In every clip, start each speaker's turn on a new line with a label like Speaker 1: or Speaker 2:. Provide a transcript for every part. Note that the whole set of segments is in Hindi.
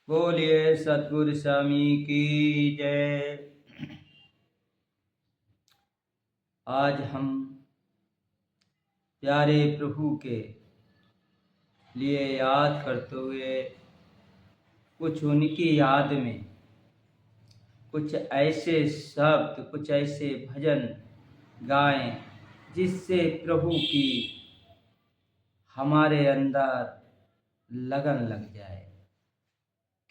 Speaker 1: बोलिए सतगुरु स्वामी की जय। आज हम प्यारे प्रभु के लिए याद करते हुए कुछ उनकी याद में कुछ ऐसे शब्द, कुछ ऐसे भजन गाएं जिससे प्रभु की हमारे अंदर लगन लग जाए।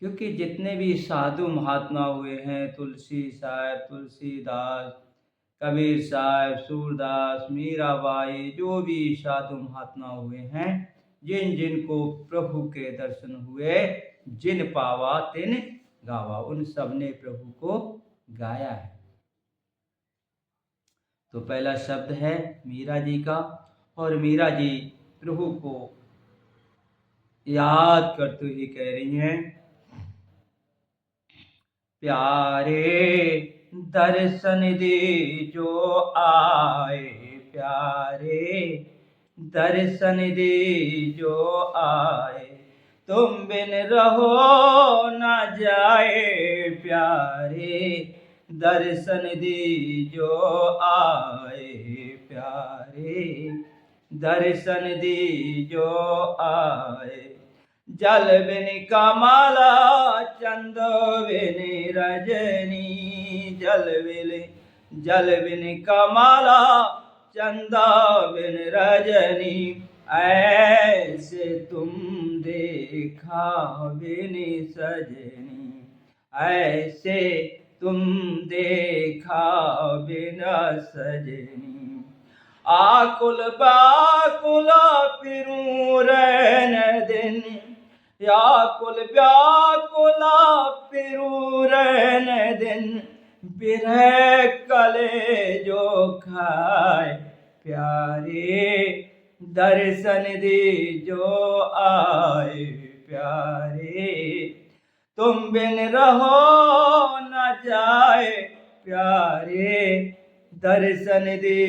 Speaker 1: क्योंकि जितने भी साधु महात्मा हुए हैं, तुलसी साहब, तुलसीदास, कबीर साहब, सूरदास, मीराबाई, जो भी साधु महात्मा हुए हैं, जिन जिनको प्रभु के दर्शन हुए, जिन पावा तिन गावा, उन सब ने प्रभु को गाया है। तो पहला शब्द है मीरा जी का, और मीरा जी प्रभु को याद करते हुए कह रही हैं, प्यारे दर्शन दे जो आए, प्यारे दर्शन दे जो आए, तुम बिन रहो न जाए, प्यारे दर्शन दे जो आए, प्यारे दर्शन दे जो आए, जल बिन कमला चंद बिन रजनी, जल बिन कमला चंदा बिन रजनी, ऐसे तुम देखा बिन सजनी, ऐसे तुम देखा बिना सजनी, आकुल बाकुल फिरूं रैन दिन, आकुल व्याकुल फिरूं रैन दिन, बिरह कले जो खाए, प्यारे दर्शन दे जो आए, प्यारे तुम बिन रहो न जाए, प्यारे दर्शन दे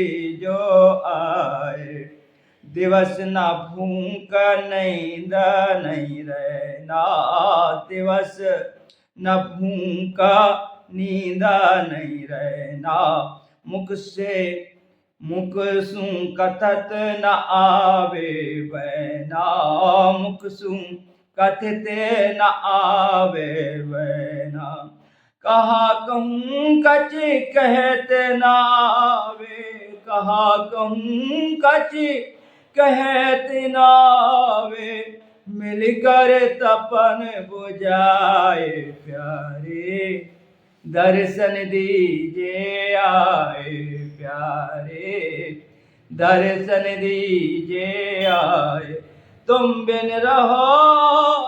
Speaker 1: जो आए, दिवस न भूख नींद नहीं रहना, दिवस न भूख नींद नहीं रहना, मुख सु कथत न आवे बैना, मुख सु कथित न आवे बैना, कहा कहूँ कच कहत नावे, कहा कहूँ कच कहत नावे, मिलकर तपन बुझाए, प्यारे दर्शन दीजे आए, प्यारे दर्शन दीजे आए, तुम बिन रहो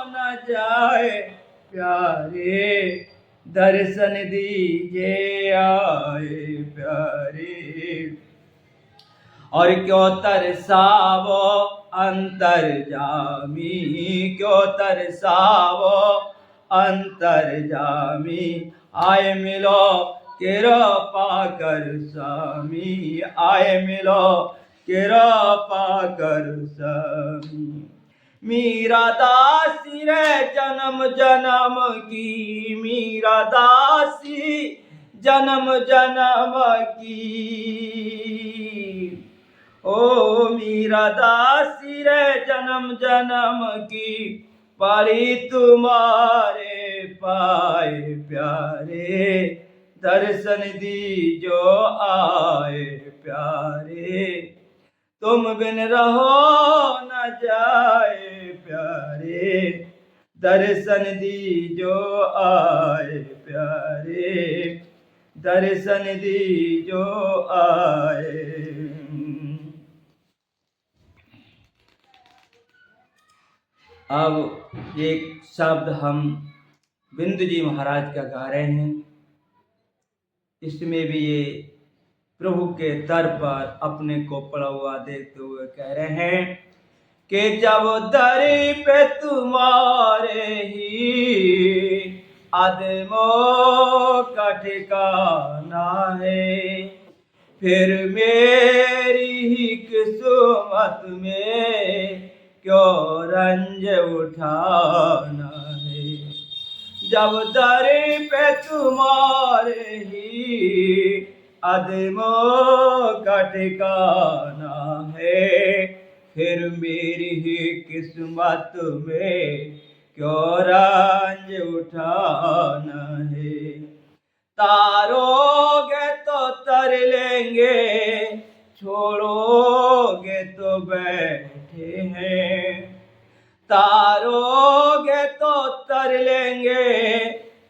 Speaker 1: न जाए, प्यारे दर्शन दीजे आए, प्यारे और क्यों तरसावो अंतर्जामी, क्यों तरसावो अंतर्जामी, आए मिलो कृपा कर स्वामी, आए मिलो कृपा कर स्वामी, मीरा दासी रे जन्म जन्म की, मीरा दासी जन्म जन्म की, ओ मीरा दासी रे जन्म जन्म की, पारी तुम्हारे पाए, प्यारे दर्शन दी जो आए, प्यारे तुम बिन रहो न जाए, प्यारे दर्शन दी जो आए, प्यारे दर्शन दी जो आए। अब एक शब्द हम बिंदु जी महाराज का गा रहे हैं। इसमें भी ये प्रभु के दर पर अपने को पड़ा हुआ देखते हुए कह रहे हैं कि जब दर पे तुम्हारे ही आदमों का ठिकाना है, फिर मेरी ही किस्मत में क्यों रंज उठाना है, जब दर पे तुम्हारे ही अदमों का ठिकाना है, फिर मेरी ही किस्मत में क्यों रंज उठाना है। तारोगे तो तर लेंगे, छोड़ोगे तो बैठे हैं। तारोगे तो तर लेंगे,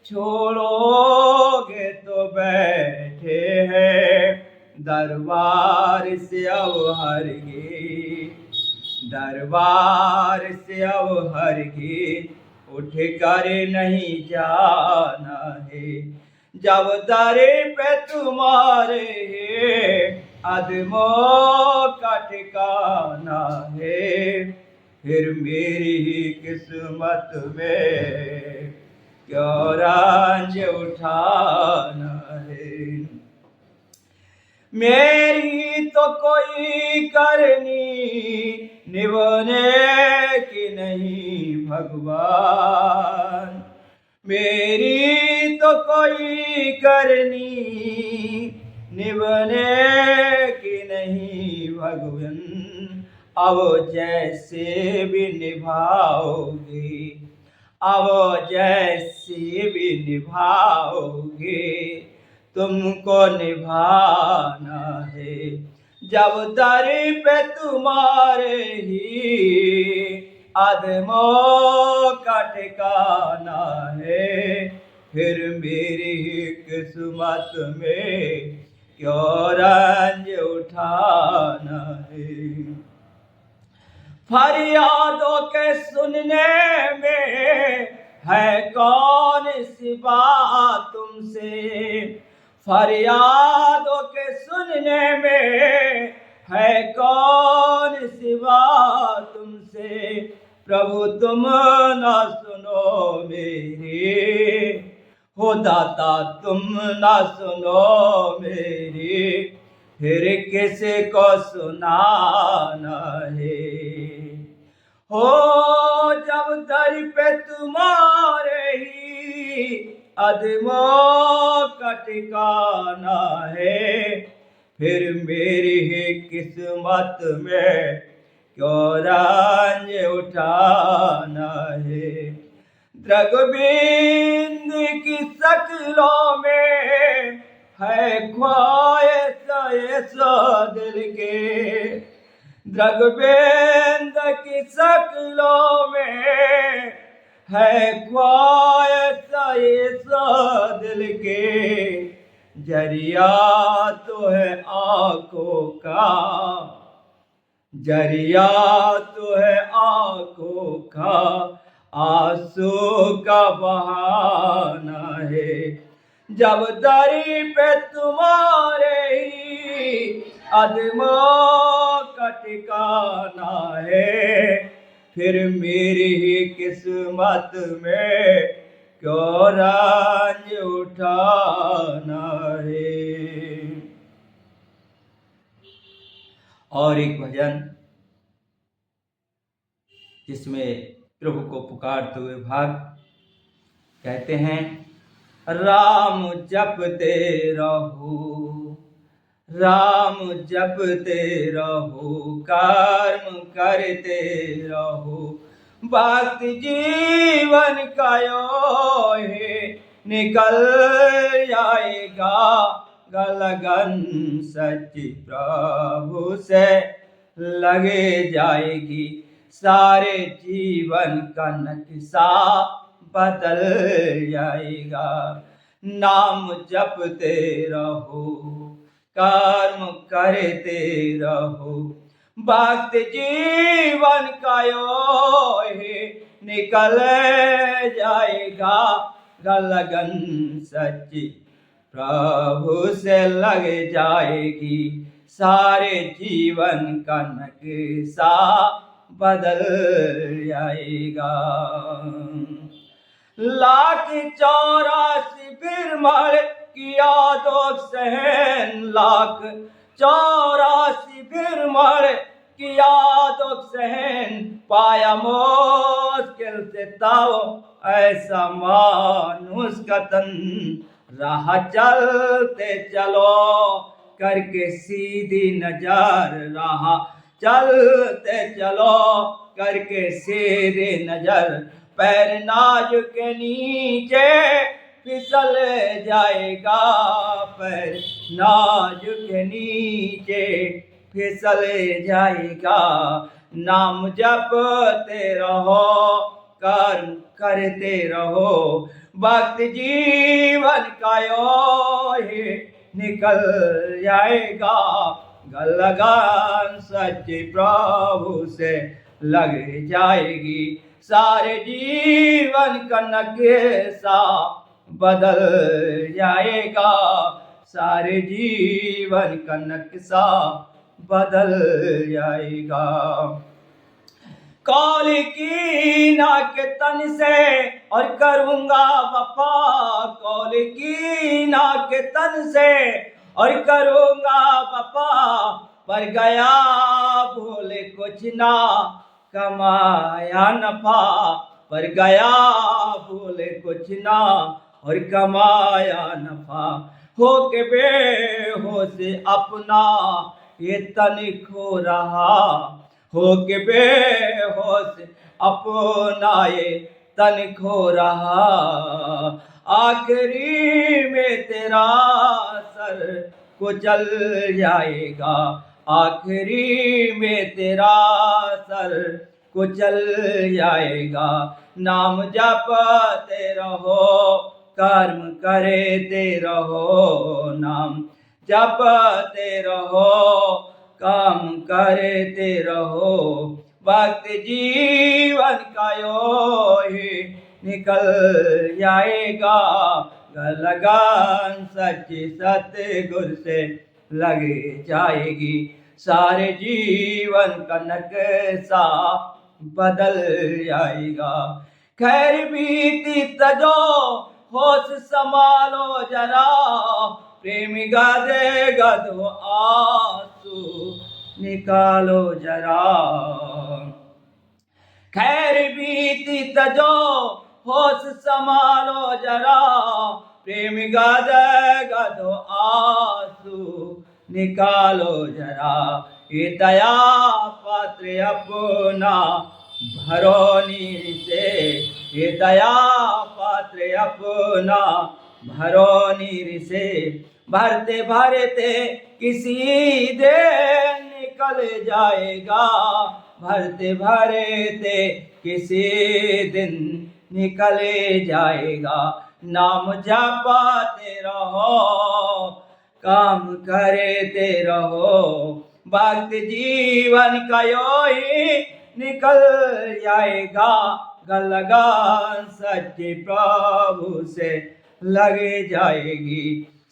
Speaker 1: छोड़ोगे तो बैठे हैं। दरबार से अब हरगिज़, दरबार से अब हरगिज़ उठ कर नहीं जाना है। जब दर पे तुम्हारे अदमों का ठिकाना है, फिर मेरी ही किस्मत में क्यों रंज उठाना है। मेरी तो कोई करनी निभाने की नहीं भगवान, मेरी तो कोई करनी निभाने की नहीं भगवान। अब जैसे भी निभाओगे, अब जैसे भी निभाओगे, तुमको निभाना है। जब दर पे तुम्हारे ही अदमों का ठिकाना है, फिर मेरी किस्मत में क्यों रंज उठाना है। फरियादों के सुनने में है कौन सी बात तुमसे, फरियादों के सुनने में है कौन सी बात तुमसे। प्रभु तुम ना सुनो मेरी, हो दाता तुम ना सुनो मेरी, फिर किसी को सुनाना है। हो जब दर पे तुम्हारे ही अदमों का ठिकाना है, फिर मेरी ही किस्मत में क्यों रंज उठाना है। द्रगबिंद की शक्लों में है ख्वाहिश दिल के, द्रगबिंद की शक्लों में है ख्वाहिश दिल के। जरिया तो है आंखों का, जरिया तो है आंखों का, आंसू का बहाना है। जब दर पे तुम्हारे ही अदमों का ठिकाना है, फिर मेरी ही किस्मत में क्यों रंज उठाना है। और एक भजन जिसमें प्रभु को पुकारते हुए भाग कहते हैं, राम जपते रहो, राम जपते रहो, कर्म करते रहो, भक्ति जीवन का यो है निकल जाएगा लगन सच्ची प्रभु से लगे जाएगी। सारे जीवन का नक्शा बदल जाएगा। नाम जपते रहो, कर्म करते रहो, भक्ति जीवन का यो है निकल जाएगा लगन सच्ची प्रभु से लग जाएगी। सारे जीवन का नक्शा बदल जाएगा। 1,84 फिर मर किया दो सहन, 1,84 फिर मर किया दुख सहन, पाया मुश्किल से तब ऐसा मानुष का तन। राह चलते चलो करके सीधी नजर, राह चलते चलो करके सीधी नजर। पैर नाजुक के नीचे फिसल जाएगा, पैर नाजुक के नीचे फिसल जाएगा। नाम जपते रहो, कर्म करते रहो, वक्त जीवन का यूं ही निकल जाएगा। लगन सच्चे प्रभु से लग जाएगी, सारे जीवन का नक्शा बदल जाएगा, सारे जीवन का नक्शा बदल जाएगा। कौली की नाक तन से और करूँगा वफा, कौली की नाक तन से और करूँगा वफा। पर गया भूले कुछ ना कमाया नफा, पर गया भूले कुछ ना और कमाया नफा। हो के बेहोश अपना ये तन खो रहा, हो के बेहोश अपना ये तन खो रहा। आखिरी में तेरा सर कुचल जाएगा, आखिरी में तेरा सर कुचल जाएगा। नाम जपते रहो, कर्म करते रहो, नाम जपते रहो, काम करते रहो। वक्त जीवन का यूं ही निकल जाएगा, लगन सच्ची सतगुरु से लग जाएगी, सारे जीवन का नक्शा बदल जाएगा। खैर बीती तजो होश संभालो जरा, प्रेमी गदे गदो आंसू निकालो जरा। खैर बीती तजो होश संभालो जरा, प्रेमी गदे गदो आंसू निकालो जरा। ये दया पात्र अपना भरो नीर से, ये दया पात्र अपना भरो नीर से। भरते भरते किसी दिन निकल जाएगा, भरते भरते किसी दिन निकल जाएगा। नाम जपते रहो, काम करते रहो, वक्त जीवन का यूं ही निकल जाएगा। लगन सच्चे प्रभु से लग जाएगी,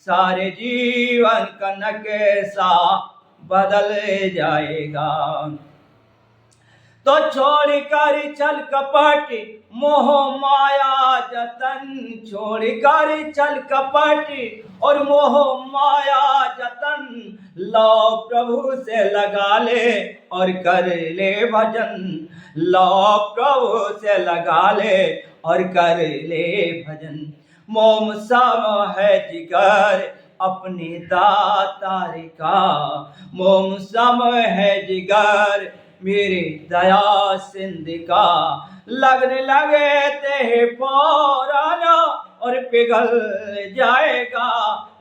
Speaker 1: सारे जीवन का नक्शा बदल जाएगा। तो छोड़ कर चल कपट मोह माया जतन, छोड़ कर चल कपट और मोह माया जतन। लो प्रभु से लगा ले और कर ले भजन, लो प्रभु से लगा ले और कर ले भजन। मोम सम है जिगर अपने दातार का, मोम सम है जिगर मेरे दया सिंध का। लगने लगे ते फौरन और पिघल जाएगा,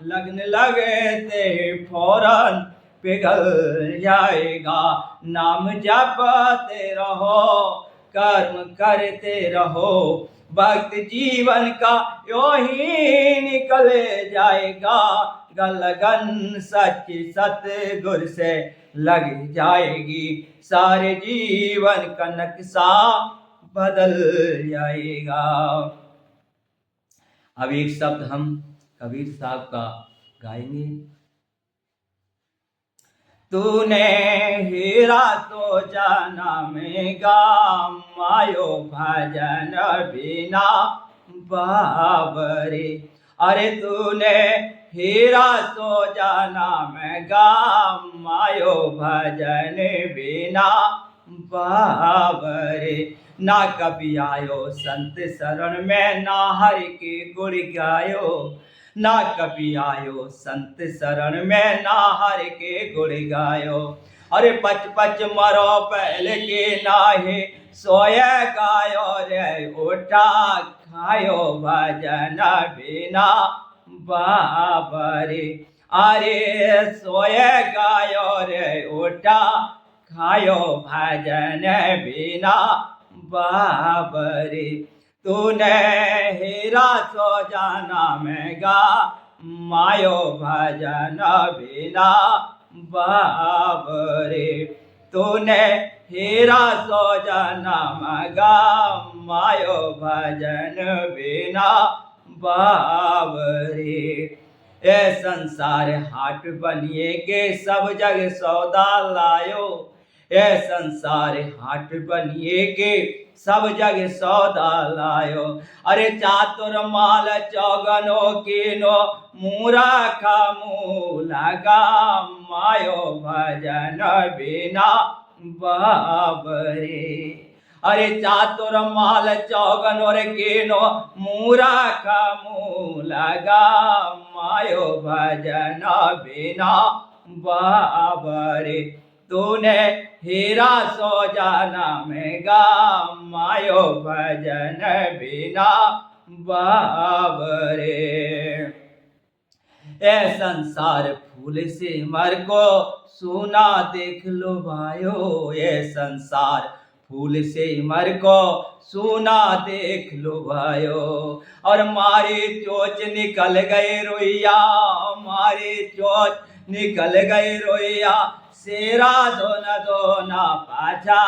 Speaker 1: लगने लगे ते फौरन पिघल जाएगा। नाम जपते रहो, कर्म करते रहो, वक्त जीवन का यूं ही निकल जाएगा। लगन सच्ची सतगुरु से लग जाएगी, सारे जीवन का नक्शा बदल जाएगा। अब एक शब्द हम कबीर साहब का गाएंगे। तूने हीरा तो जाना में मायो भजन बिना बाबरे। अरे तूने हीरा सो जाना मैं गाम आयो भजन बिना बाबरे। ना कभी आयो संत शरण में ना हरि के गुण गायो। ना कभी आयो संत शरण में ना हरि के गुण गायो। अरे पच पच मरो पहले के नाहे सोय गायो रे उठा खायो भजन बिना बाबरे। अरे सोय गायो रे उठा खायो भजन बिना बाबरे। तूने हीरा सो जाना मैं गा मायो भजन बिना बाबरे। तूने हीरा सो जाना मगा मायो भजन बिना बाबरे। ए संसार हाट बनिए के सब जग सौदा लायो। ए संसार हाट बनिए के सब जग सौदा लायो। अरे चातुर माल चौगनो कीनो मूरा का मूलगा मायो भजन बिना बाबरे। अरे चातुर माल चौगन और कीनो मूरा का मूलगा मायो भजन बिना बाबरे। तूने हीरा सो जाना में गा मायो भजन बिना बाबरे। ए संसार फूल से मर को सोना देख लो भायो। ये संसार फूल से मर को सोना देख लो भायो। और मारी चोच निकल गए रोइया मारी चोच निकल गए रोइया। सेरा दोना दोना पाछा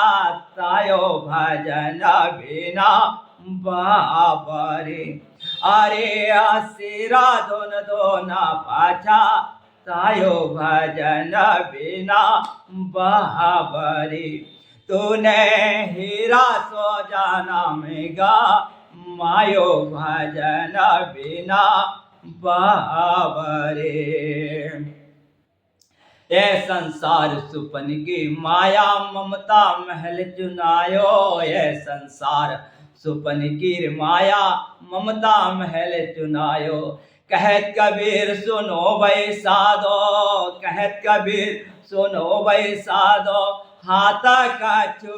Speaker 1: तायो भजन बिना बाबरे। अरे सेरा दोन दोना पाछा तायो भजन बिना बाबरे। तूने हीरा सो जाना में गा मायो भजन बिना बाबरे। ए संसार सुपन की माया ममता महल चुनायो। ये संसार सुपन की माया ममता महल चुनायो। कहत कबीर सुनो भाई साधो कहत कबीर सुनो भाई साधो। हाथ कछु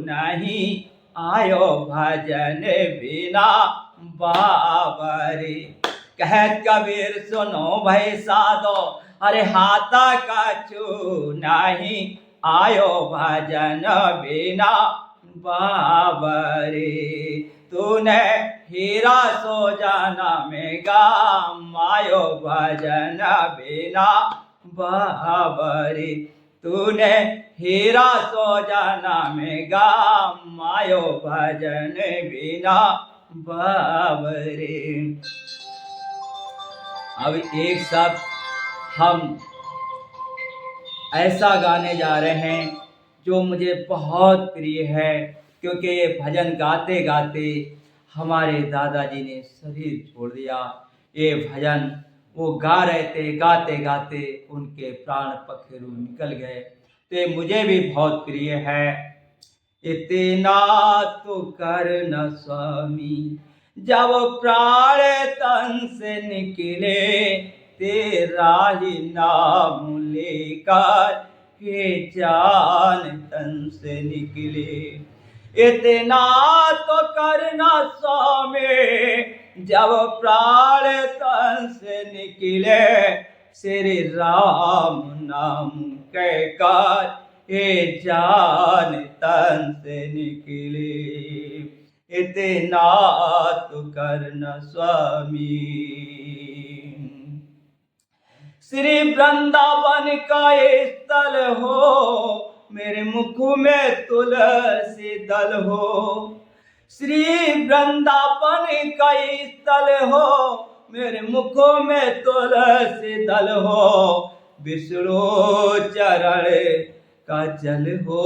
Speaker 1: नहीं आयो भजन बिना बाबरे। कहत कबीर सुनो भाई साधो अरे हाथा कछु नहीं आयो भजन बिना बाबरे। तूने हीरा सो जाना में गा मायो भजन बिना बाबरे। तूने हीरा सो जाना में गा मायो भजन बिना बाबरे। अब एक साथ हम ऐसा गाने जा रहे हैं जो मुझे बहुत प्रिय है, क्योंकि ये भजन गाते गाते हमारे दादाजी ने शरीर छोड़ दिया। ये भजन वो गा रहे थे, गाते गाते उनके प्राण पखेरु निकल गए। तो ये मुझे भी बहुत प्रिय है। इतना तो कर न स्वामी जब प्राण तन से निकले। तेरा ही नाम लेकर के जान तन से निकले। इतना तो करना स्वामी जब प्राण तन से निकले। श्री राम नाम कहकर ये जान तन से निकले। इतना तो करना स्वामी। श्री वृंदावन का स्थल हो मेरे मुख में तुलसी दल हो। श्री वृंदावन का स्थल हो मेरे मुख में तुलसी दल हो। विष्णु चरण का जल हो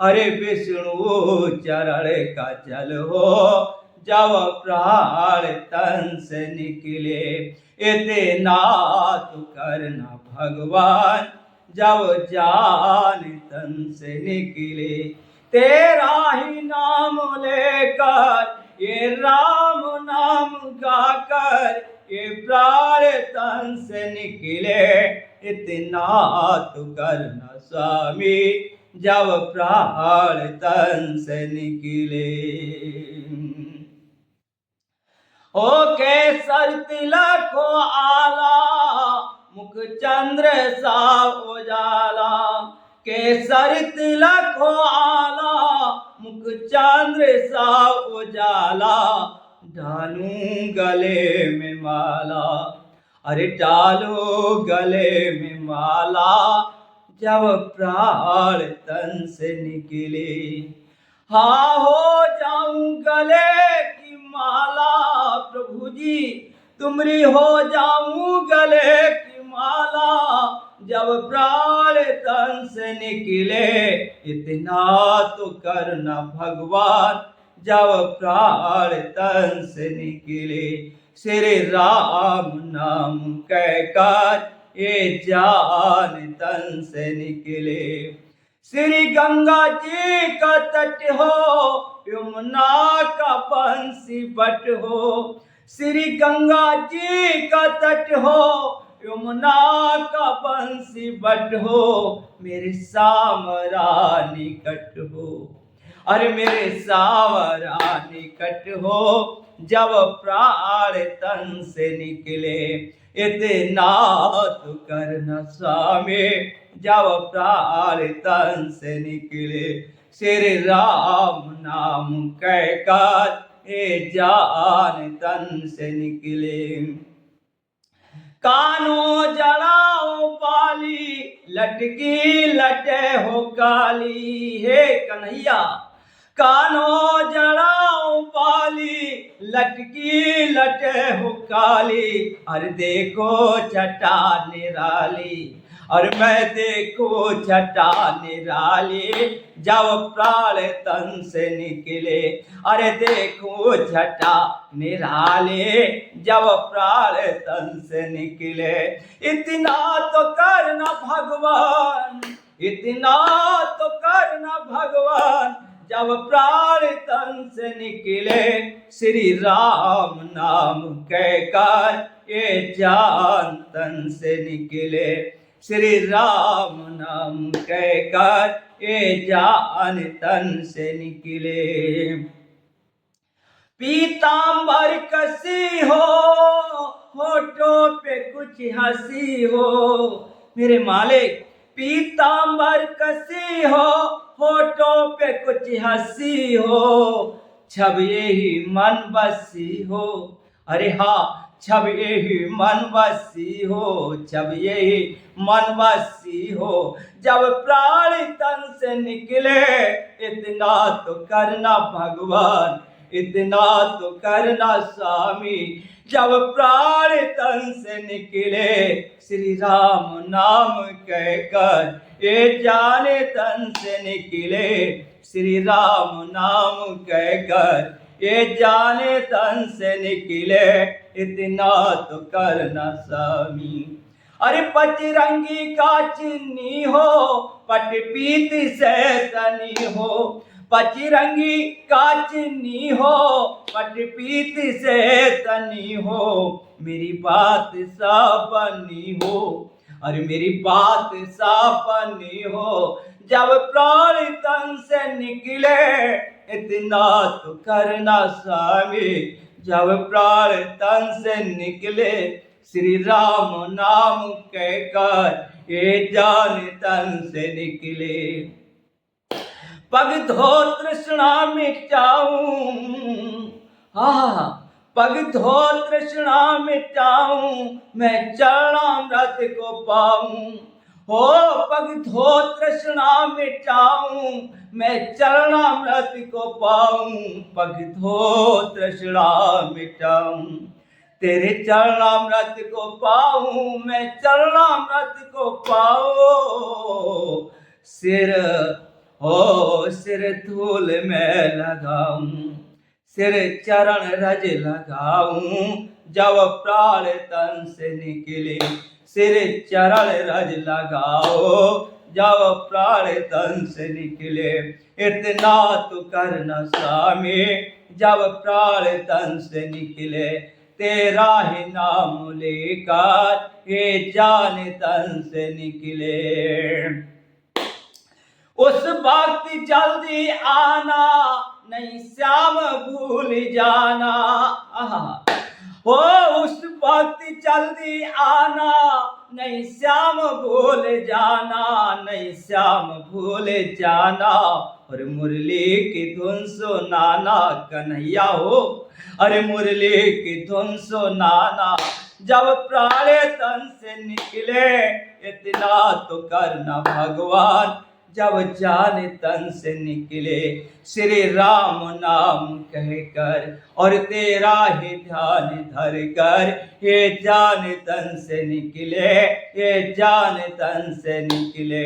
Speaker 1: अरे विष्णु चरण का जल हो। जब प्राण तन से निकले। इतना तो करना भगवान जब जान तन से निकले। तेरा ही नाम लेकर ये राम नाम गाकर ये प्राण तन से निकले। इतना तो करना स्वामी जब प्राण तन से निकले। ओ केसर तिलक को आला मुख चंद्र सा उजाला। केसर तिलक को आला मुख चंद्र सा उजाला। डालूं गले में माला अरे डालो गले में माला जब प्राण तन से निकले। हाँ हो जाऊं गले की माला प्रभु जी तुमरी हो जाऊं गले की माला जब प्राण तन से निकले। इतना तो करना भगवान जब प्राण तन से निकले। श्री राम नाम कहकर ये जान तन से निकले। श्री गंगा जी का तट हो यमुना का बंसी बट हो। श्री गंगा जी का तट हो यमुना का बंसी बट हो। मेरे सावरा निकट हो अरे मेरे सावरा निकट हो जब प्राण तन से निकले। इतना तो करना स्वामी जब प्राण तन से निकले। श्री राम नाम कहकर ये जान तन से निकले। कानों जड़ाओ पाली लटकी लटे हो काली। हे कन्हैया कानों जड़ाओ पाली लटकी लटे हो काली। अरे देखो छटा निराली और मैं देखो छटा निराली जब प्राण तन से निकले। अरे देखो छटा निराली जब प्राण तन से निकले। इतना तो करना भगवान इतना तो करना भगवान जब प्राण तन से निकले। श्री राम नाम कहकर ये जान तन से निकले। श्री राम नाम कहकर ये जान तन से निकले। पीतांबर कसी हो होठों पे कुछ हंसी हो। मेरे मालिक पीतांबर कसी हो होठों पे कुछ हंसी हो। छब यही मन बसी हो अरे हाँ छब यही मन बसी हो। छब यही मन बसी हो जब प्राण तन से निकले। इतना तो करना भगवान इतना तो करना स्वामी जब प्राण तन से निकले। श्री राम नाम कहकर ये जाने तन से निकले। श्री राम नाम कहकर ये जाने तन से निकले। इतना तो करना स्वामी। अरे पचरंगी का चिन्नी हो पट पीत से तनी हो। पचरंगी का चिन्नी हो पट पीत से तनी हो। मेरी बात साबनी हो अरे मेरी बात साबनी हो जब प्राण तन से निकले। इतना तो करना स्वामी जब प्राण तन से निकले। श्री राम नाम कहकर ये जान तन से निकले। पग धो तृष्णा मिटाऊं पग धो तृष्णा मिटाऊं मैं चरणामृत को पाऊं। हो पग धो तृष्णा मिटाऊं मैं चरणामृत को पाऊं। पग धो तृष्णा मिटाऊं तेरे चरणामृत को पाऊं मैं चरणामृत को पाऊं। सिर धूल में लगाऊं सिर चरण रज लगाऊं जब प्राण तन से निकले। सिर चरण रज लगाओ जब प्राण तन से निकले। इतना तो करना स्वामी जब प्राण तन से निकले। तेरा ही नाम लेकर ये जान तन से निकले। उस वक्त जल्दी आना नहीं श्याम भूल जाना। हो उस वक्त जल्दी आना नहीं श्याम भूल जाना, नहीं श्याम भूल जाना। और मुरली की धुन सुनाना कन्हैया हो, अरे मुरली की धुन सुनाना जब प्राण तन से निकले। इतना तो करना भगवान जब जान तन से निकले। श्री राम नाम कहकर और तेरा ही ध्यान धर कर ये जान तन से निकले, ये जान तन से निकले।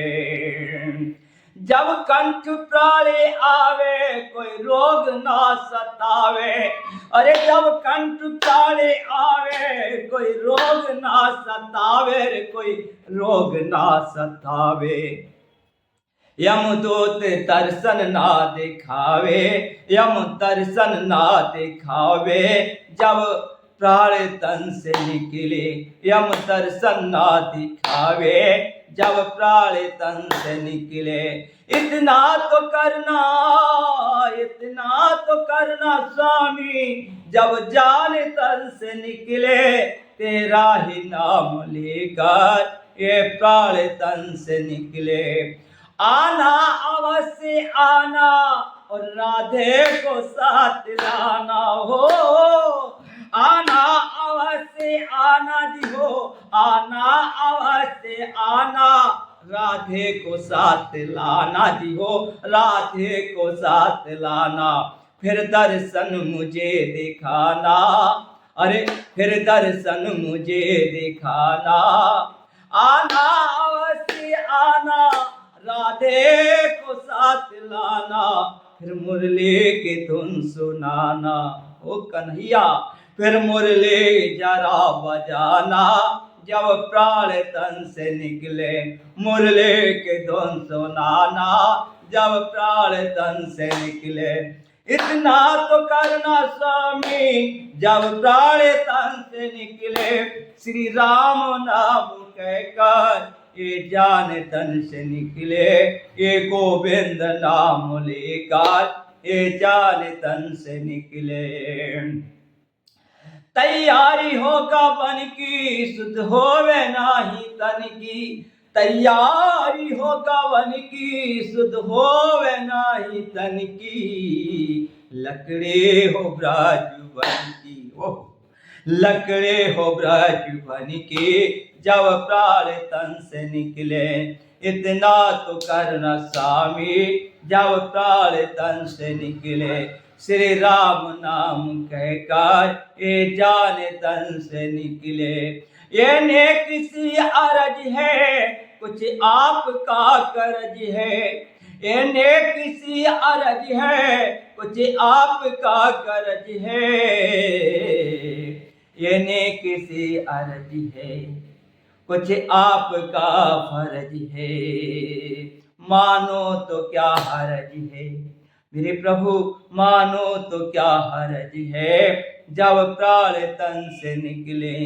Speaker 1: जब कंठ प्राणे आवे कोई रोग ना सतावे। अरे जब कंठ प्राणे आवे कोई रोग ना सतावे, कोई रोग ना सतावे। यमदूत दर्शन ना दिखावे, यम दर्शन ना दिखावे जब प्राण तन से निकले। यम दर्शन ना दिखावे जब प्राण तन से निकले। इतना तो करना, इतना तो करना स्वामी जब जान तन से निकले। तेरा ही नाम लेकर ये प्राण तन से निकले। आना अवश्य आना और राधे को साथ लाना हो। आना अवश्य आना जी हो, आना अवश्य आना राधे को साथ लाना जी हो, राधे को साथ लाना। फिर दर्शन मुझे दिखाना, अरे फिर दर्शन मुझे दिखाना। आना अवश्य आना राधे को साथ लाना, फिर मुरली की धुन सुनाना। ओ कन्हैया फिर मुरली जरा बजाना जब प्राण तन से निकले। मुरली की धुन सुनाना जब प्राण तन से निकले। इतना तो करना स्वामी जब प्राण तन से निकले। श्री राम नाम कहकर ये जान तन से निकले। ये गोविंद नाम लेकर ये जान तन से निकले। तैयारी होगा बन की शुद्ध होवे नाही तन की। तैयारी होगा वन की शुद्ध होवे नाही तन की। लकड़े हो ब्रज वन की, ओ लकड़े हो ब्रज वन की जब प्राण तन से निकले। इतना तो करना स्वामी जब प्राण तन से निकले। श्री राम नाम कहकर ये जान तन से निकले। ये नेक सी अरज है कुछ आपका करज है। ये नेक सी अरज है कुछ आपका करज है। ये नेक सी अरज है कुछ आपका फर्ज है। मानो तो क्या हरज है मेरे प्रभु, मानो तो क्या हरज है जब प्राण तन से निकले।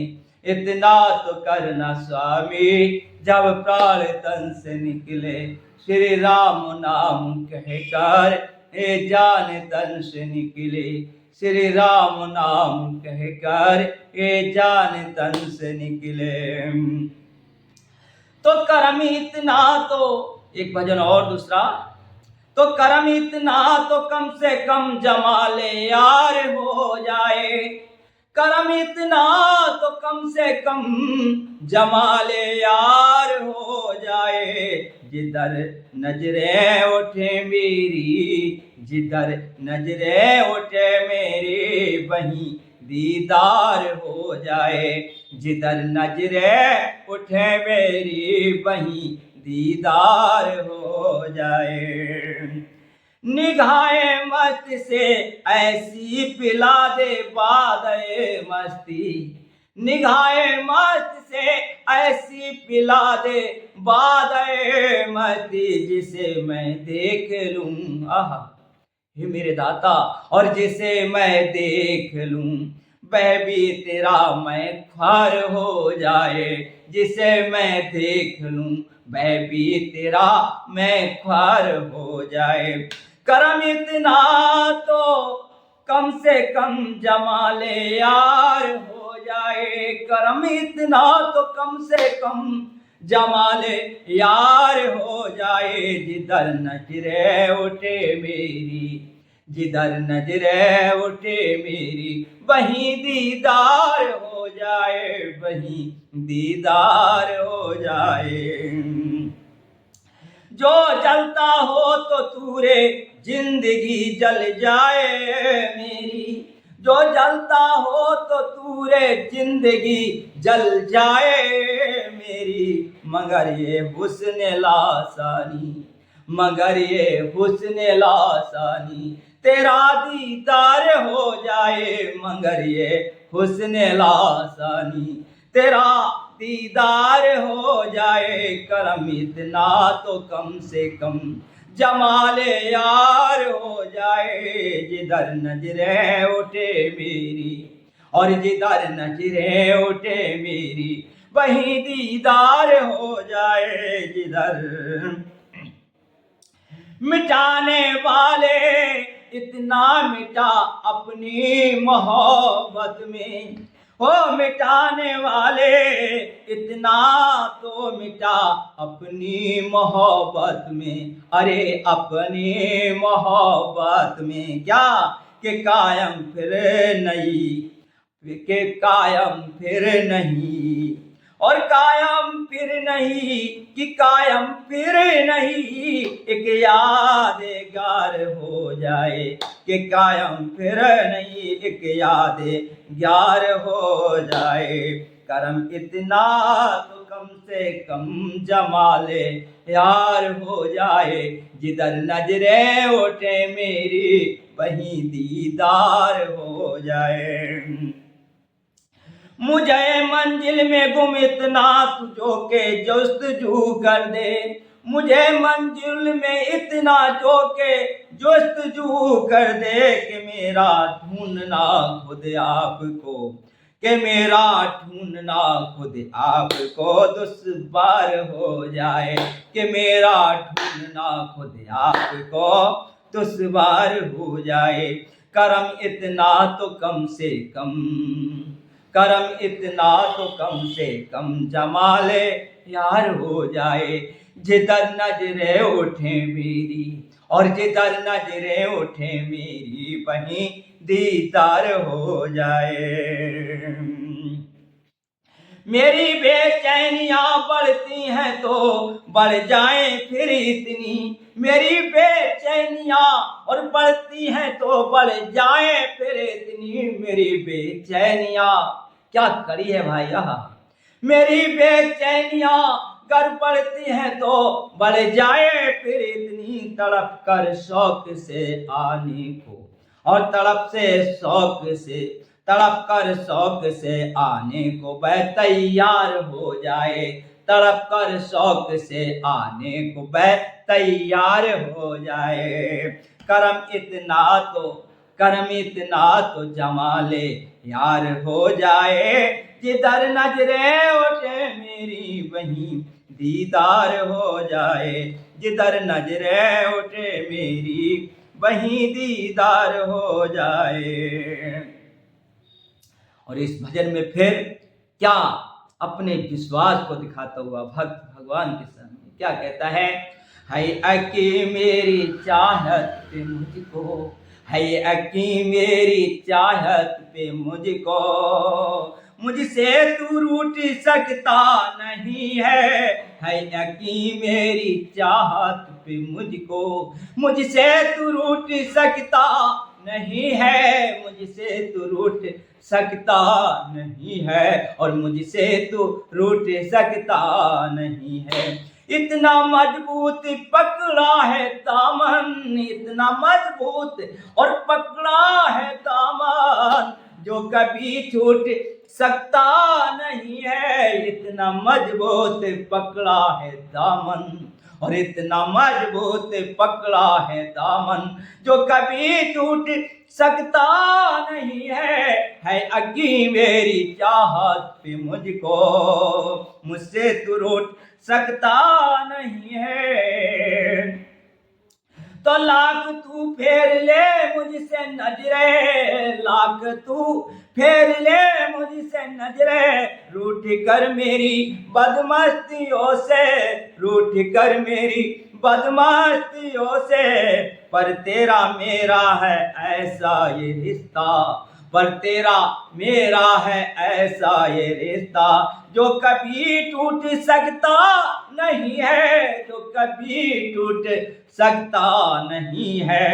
Speaker 1: इतना तो करना स्वामी जब प्राण तन से निकले। श्री राम नाम कहकर ये जान तन से निकले। श्री राम नाम कहकर ये जान तन से निकले। तो कर्म इतना तो, एक भजन और दूसरा। तो कर्म इतना तो कम से कम जमा ले यार हो जाए। कर्म इतना तो कम से कम जमा ले यार हो जाए। जिधर नजरें उठे मेरी, जिधर नजरें उठे मेरी वहीं दीदार हो जाए। जिधर नजरें उठे मेरी वहीं दीदार हो जाए। निगाहें मस्त से ऐसी पिला दे बादे मस्ती, निगाहें मस्त से ऐसी पिला दे बादे मस्ती, जिसे मैं देख लूं आहा हे मेरे दाता, और जिसे मैं देख लूं वह भी तेरा मैं ख्वार हो जाए, जिसे मैं देख लूं वह भी तेरा मैं ख्वार हो जाए। करम इतना तो कम से कम जमाले यार हो जाए, करम इतना तो कम से कम जमाले यार हो जाए, जिधर नजरे उठे मेरी, जिधर नजरे उठे मेरी वहीं दीदार हो जाए, वहीं दीदार हो जाए। जो जलता हो तो तूरे जिंदगी जल जाए मेरी, जो जलता हो तो तूरे जिंदगी जल जाए मेरी, मगर ये हुस्न लासानी, मगर ये हुस्न लासानी तेरा दीदार हो जाए, मगर ये हुस्न लासानी तेरा दीदार हो जाए। करम इतना तो कम से कम जमाले यार हो जाए, जिधर नजरें उठे मेरी, और जिधर नजरें उठे मेरी वहीं दीदार हो जाए, जिधर मिटाने वाले इतना मिटा अपनी मोहब्बत में, हो मिटाने वाले इतना तो मिटा अपनी मोहब्बत में, अरे अपनी मोहब्बत में क्या कि कायम फिर नहीं, के कायम फिर नहीं, और कायम फिर नहीं कि कायम फिर नहीं, एक यादगार हो जाए कि कायम फिर नहीं, एक यादगार हो जाए। करम इतना तो कम से कम जमाले यार हो जाए, जिधर नजरें उठे मेरी वहीं दीदार हो जाए। मुझे मंजिल में गुम इतना तुझो के जस्तजू कर दे, मुझे मंजिल में इतना जो के जस्तजू कर दे, कि मेरा ढूंढना खुद आपको, कि मेरा ढूंढना खुद आपको दुश्वार हो जाए, कि मेरा ढूंढना खुद आपको दुश्वार हो जाए। करम इतना तो कम से कम, करम इतना तो कम से कम जमाले यार हो जाए, जिधर नजरें उठे मेरी, और जिधर नजरें उठे मेरी वहीं दीदार हो जाए। मेरी बेचैनियां बढ़ती हैं तो बढ़ जाए फिर इतनी, मेरी बेचैनियां और बढ़ती हैं तो बढ़ जाए फिर इतनी, मेरी बेचैनियां क्या करी है भाई, मेरी बेचैनियां कर बढ़ती हैं तो बढ़ जाए फिर इतनी, तड़प कर शौक से आने को, और तड़प से शौक से, तड़प कर शौक से आने को वह तैयार हो जाए, तड़प कर शौक से आने को वह तैयार हो जाए। करम इतना तो, करम इतना तो जमाले यार हो जाए, जिधर नजरें उठे मेरी वहीं दीदार हो जाए, जिधर नजरें उठे मेरी वहीं दीदार हो जाए। और इस भजन में फिर क्या अपने विश्वास को दिखाता हुआ भक्त भगवान के सामने क्या कहता है, अकी मेरी चाहत पे मुझको, है अकी मेरी चाहत पे मुझको, मुझसे तू रूठ सकता नहीं है अकी मेरी चाहत पे मुझको, मुझसे तू रूठ सकता नहीं है, मुझसे तू रूठ सकता नहीं है, और मुझसे तू रूठ सकता नहीं है। इतना मजबूत पकड़ा है दामन, इतना मजबूत और पकड़ा है दामन, जो कभी छूट सकता नहीं है। इतना मजबूत पकड़ा है दामन, और इतना मजबूत पकड़ा है दामन, जो कभी छूट सकता नहीं है अगी मेरी चाहत पे मुझको, मुझसे तू रूठ सकता नहीं है। तो लाख तू फेर ले मुझसे नजरे, लाख तू फेर ले मुझसे नजरे, रूठ कर मेरी बदमस्तियों से, रूठ कर मेरी बदमस्तियों से, पर तेरा मेरा है ऐसा ये रिश्ता, पर तेरा मेरा है ऐसा ये रिश्ता, जो कभी टूट सकता नहीं है, जो कभी टूट सकता नहीं है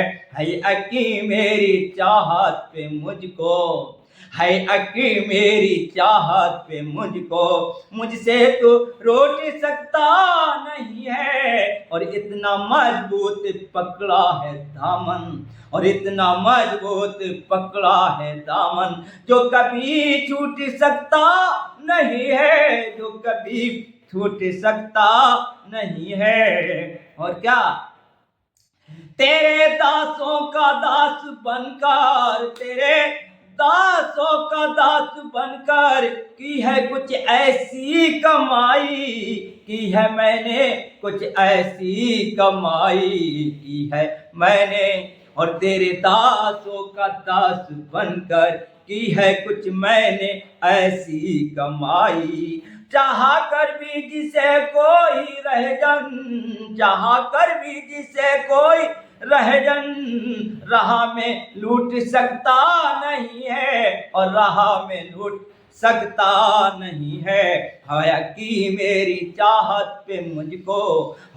Speaker 1: अकी मेरी चाहत पे मुझको, है अकी मेरी चाहत पे मुझको, मुझसे तो रोट सकता नहीं है। और इतना मजबूत पकड़ा है दामन, और इतना मजबूत पकड़ा है दामन, जो कभी छूट सकता नहीं है, जो कभी छूट सकता नहीं है। और क्या, तेरे दासों का दास बनकर, तेरे दासों का दास बनकर की है कुछ ऐसी कमाई, की है मैंने कुछ ऐसी कमाई, की है मैंने, और तेरे दासों का दास बनकर की है कुछ मैंने ऐसी कमाई। चाहा कर भी जिसे कोई रहजन, चाहा कर भी जिसे कोई रहजन, राह में लूट सकता नहीं है, और राह में लूट सकता नहीं है की मेरी चाहत पे मुझको,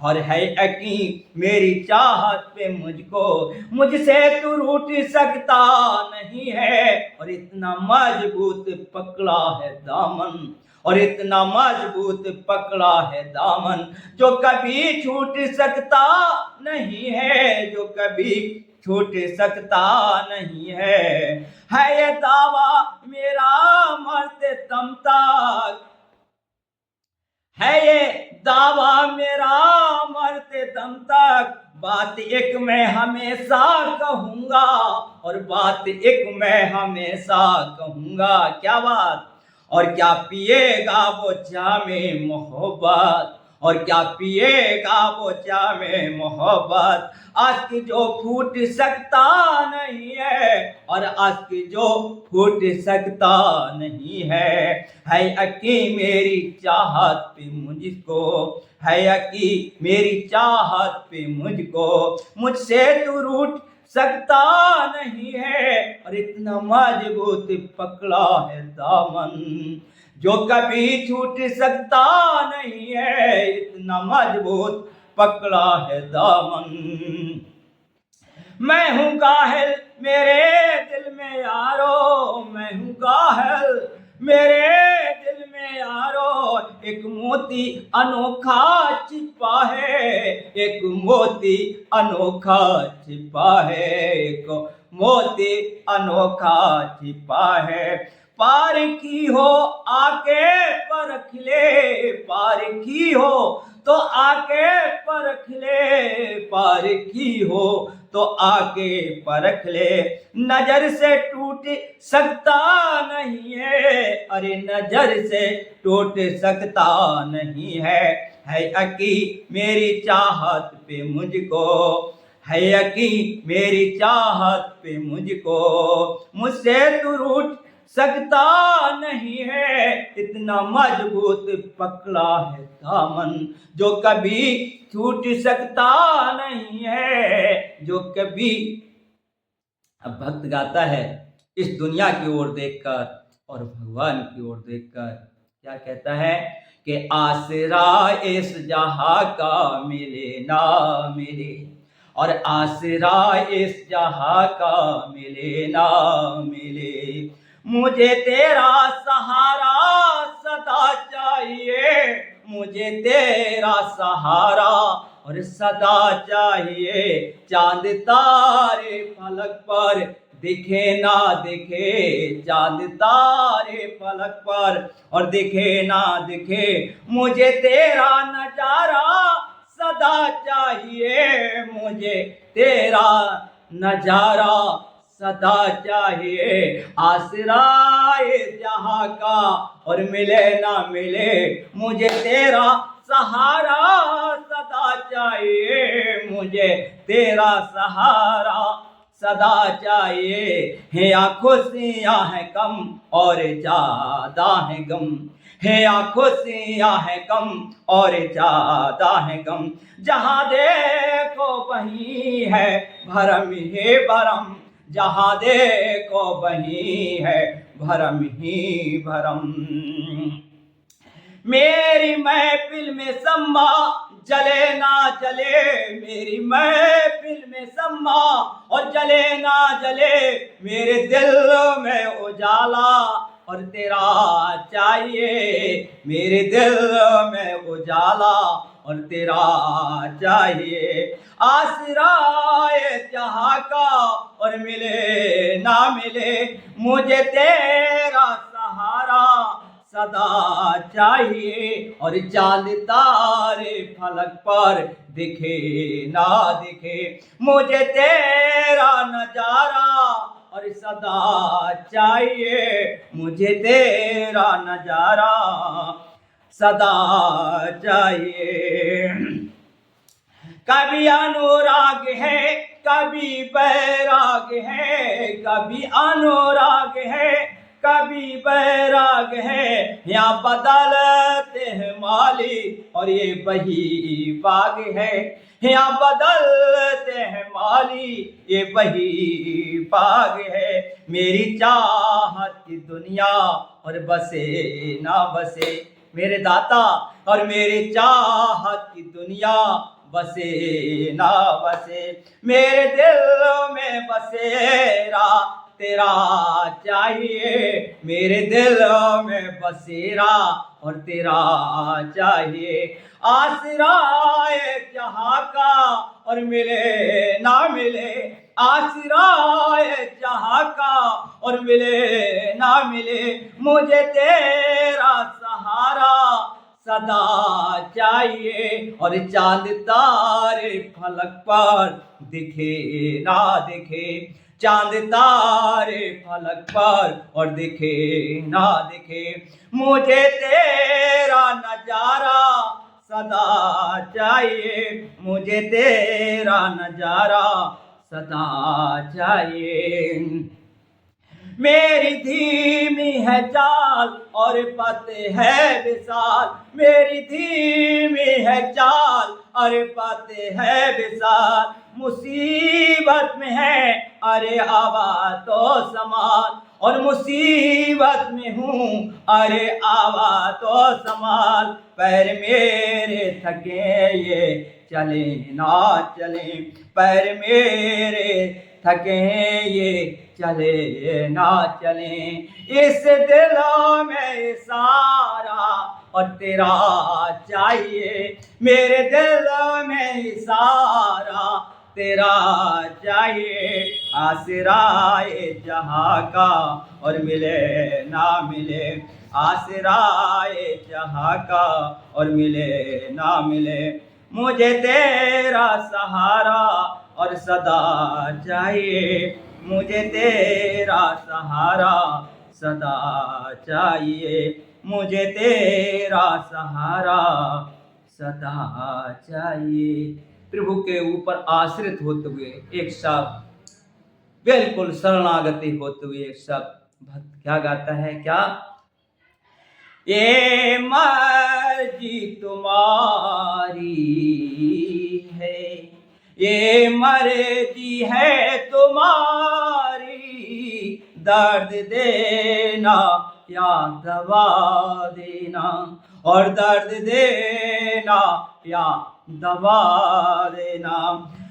Speaker 1: और है की मेरी चाहत पे मुझको, मुझसे तू रूठ सकता नहीं है। और इतना मजबूत पकड़ा है दामन, और इतना मजबूत पकड़ा है दामन, जो कभी छूट सकता नहीं है, जो कभी छूट सकता नहीं है ये दावा मेरा मरते दम तक, है ये दावा मेरा मरते दम तक। बात एक मैं हमेशा कहूंगा, और बात एक मैं हमेशा कहूंगा। क्या बात, और क्या पिएगा वो जामे मोहब्बत, और क्या पिएगा वो जामे मोहब्बत, आशिक जो फूट सकता नहीं है, और आशिक जो फूट सकता नहीं है अकी मेरी चाहत पे मुझको, है अकी मेरी चाहत पे मुझको, मुझसे तू रूठ सकता नहीं है। और इतना मजबूत पकड़ा है दामन, जो कभी छूट सकता नहीं है, इतना मजबूत पकड़ा है दामन। मैं हूँ काहिल मेरे दिल में यारो, मैं हूँ काहिल मेरे दिल में यारो, एक मोती अनोखा छिपा है, एक मोती अनोखा छिपा है, एक मोती अनोखा छिपा है। पार की हो आके परख ले, पार की हो तो आके परख ले, पार की हो तो आके परख ले, नजर से टूट सकता नहीं है, अरे नजर से टूट सकता नहीं है अकी मेरी चाहत पे मुझको, है यकी मेरी चाहत पे मुझको, मुझसे तू रूठ सकता नहीं है। इतना मजबूत पकड़ा है दामन, जो कभी छूट सकता नहीं है, जो कभी। अब भक्त गाता है इस दुनिया की ओर देखकर और भगवान की ओर देखकर, क्या कहता है कि आसरा इस जहां का मिले ना मिले, और आसरा इस जहां का मिले ना मिले, मुझे तेरा सहारा सदा चाहिए, मुझे तेरा सहारा और सदा चाहिए। चांद तारे फलक पर दिखे ना दिखे, चांद तारे फलक पर और दिखे ना दिखे, मुझे तेरा नजारा सदा चाहिए। मुझे तेरा नजारा सदा चाहिए। आसराए जहां का और मिले ना मिले, मुझे तेरा सहारा सदा चाहिए। मुझे तेरा सहारा सदा चाहिए। है या खुशियां हैं कम और ज्यादा है गम, है या खुशियां हैं कम और ज्यादा है गम, जहां देखो वही है भरम ही भरम, जहां देखो वही है भरम ही भरम। मेरी महफिल में सम्मा जले ना जले, मेरी महफिल में सम्मा और जले ना जले, मेरे दिल में उजाला और तेरा चाहिए। मेरे दिल में उजाला और तेरा चाहिए। आसराए जहां का और मिले ना मिले, मुझे तेरा सहारा सदा चाहिए। और चांद तारे फलक पर दिखे ना दिखे, मुझे तेरा नजारा और सदा चाहिए। मुझे तेरा नजारा सदा चाहिए। कभी अनुराग है कभी बैराग है, कभी अनुराग है कभी बैराग है, यहाँ बदलते हैं माली और ये बही बाग है। यहाँ बदलते हैं माली ये बही बाग है। मेरी चाहत की दुनिया और बसे ना बसे, मेरे दाता और मेरी चाहत की दुनिया बसे ना बसे, मेरे दिल में बसेरा तेरा चाहिए। मेरे दिल में बसेरा और तेरा चाहिए। आसराए जहां का और मिले ना मिले, आसराए जहां का और मिले ना मिले, मुझे तेरा सहारा सदा चाहिए। और चांद तारे फलक पर दिखे ना दिखे, चांद तारे फलक पर और दिखे ना दिखे, मुझे तेरा नजारा सदा चाहिए। मुझे तेरा नजारा सदा चाहिए। मेरी धीमी है चाल और पते है विशाल, मेरी धीमी है चाल और पते है विशाल, मुसीबत में है अरे आवा तो संभाल, और मुसीबत में हूँ अरे आवा तो संभाल। पैर मेरे थके ये चले ना चले, पैर मेरे थके ये चले ना चले, इस दिल में सारा और तेरा चाहिए। मेरे दिल में सारा तेरा चाहिए। आसराए जहां का और मिले ना मिले, आसराए जहां का और मिले ना मिले, मुझे तेरा सहारा और सदा चाहिए। मुझे तेरा सहारा सदा चाहिए। मुझे तेरा सहारा सदा चाहिए। प्रभु के ऊपर आश्रित होते हुए एक सब बिल्कुल शरणागति होते हुए एक सब भक्त क्या गाता है, क्या ये मर्जी तुम्हारी है, ये मर्जी है तुम्हारी, दर्द देना या दवा देना, और दर्द देना या दवा देना।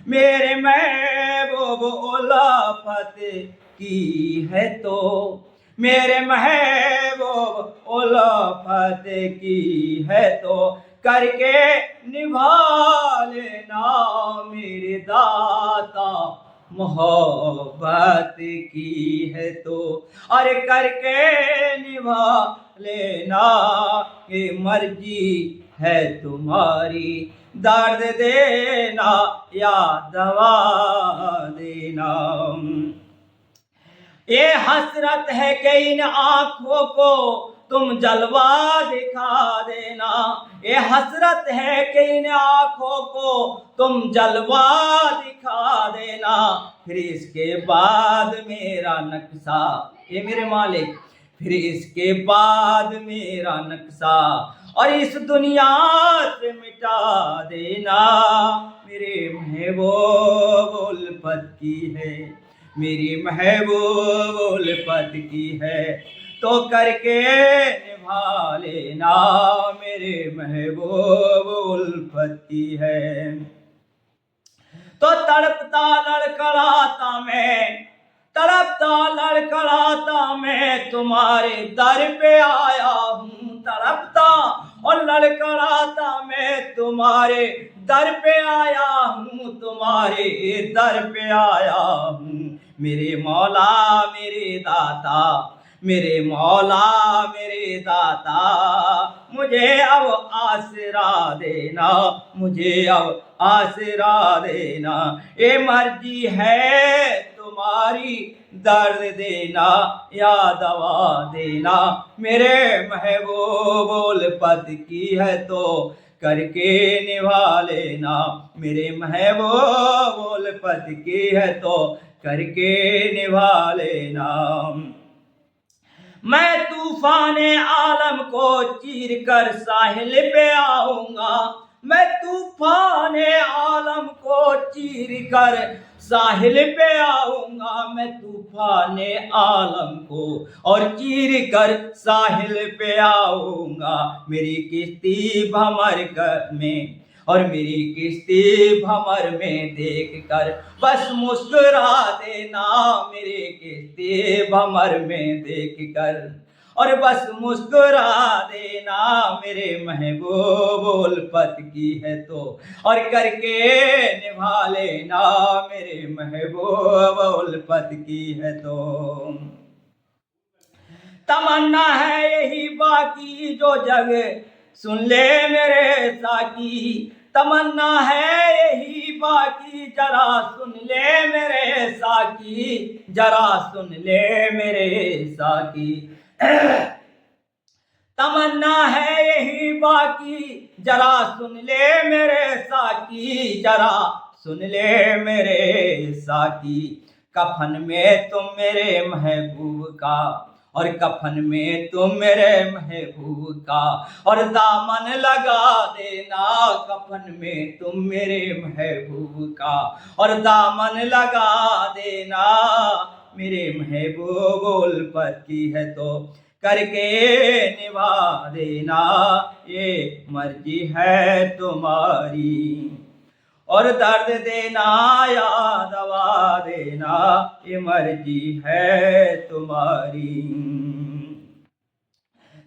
Speaker 1: मेरे महबूब उल्फत की है तो, मेरे महबूब उल्फत की है तो, करके निभा लेना मेरे दाता, मोहब्बत की है तो अरे करके निभा लेना, ये मर्जी है तुम्हारी, दर्द देना या दवा देना। ये हसरत है कि इन आंखों को तुम जलवा दिखा देना, ये हसरत है कि इन आंखों को तुम जलवा दिखा देना, फिर इसके बाद मेरा नक्शा, ये मेरे मालिक, फिर इसके बाद मेरा नक्शा और इस दुनिया से मिटा देना, मेरे महबूब उल्फत की है, मेरी महबूब उल्फत की है, तो करके निभा लेना, मेरे महबूब उल्फत की है। तो तड़पता लड़खड़ाता मैं, तड़पता लड़खड़ाता मैं तुम्हारे दर पे आया हूँ, तड़पता और लड़खड़ाता मैं तुम्हारे दर पे आया हूँ, तुम्हारे दर पे आया हूँ, मेरे मौला मेरे दाता, मेरे मौला मेरे दाता, मुझे अब आसरा देना, मुझे अब आसरा देना, ये मर्जी है तुम्हारी, दर्द देना या दवा देना, मेरे महबूब उल्फत की है तो करके निभा लेना, मेरे महबूब उल्फत की है तो करके निभा लेना। मैं तूफान आलम को चीर कर साहिल पे आऊंगा, मैं तूफान आलम को चीर कर साहिल पे आऊंगा, मैं तूफान आलम को और चीर कर साहिल पे आऊंगा, मेरी किश्ती भंवर में और मेरी किश्ती भंवर में देख कर बस मुस्कुरा देना, मेरे किश्ती भंवर में देख कर और बस मुस्कुरा देना, मेरे महबूब उल्फत की है तो और करके निभा लेना, मेरे महबूब उल्फत की है तो। तमन्ना है यही बाकी जो जग सुन ले मेरे साकी, तमन्ना है यही बाकी जरा सुन ले मेरे साकी, जरा सुन ले मेरे साकी, तमन्ना है यही बाकी जरा सुन ले मेरे साकी, जरा सुन ले मेरे साकी, कफन में तुम मेरे महबूब का और कफन में तुम मेरे महबूब का और दामन लगा देना, कफन में तुम मेरे महबूब का और दामन लगा देना, मेरे महबूब उल्फत की है तो करके निभा देना, ये मर्जी है तुम्हारी और दर्द देना या दवा देना, ये मर्जी है तुम्हारी,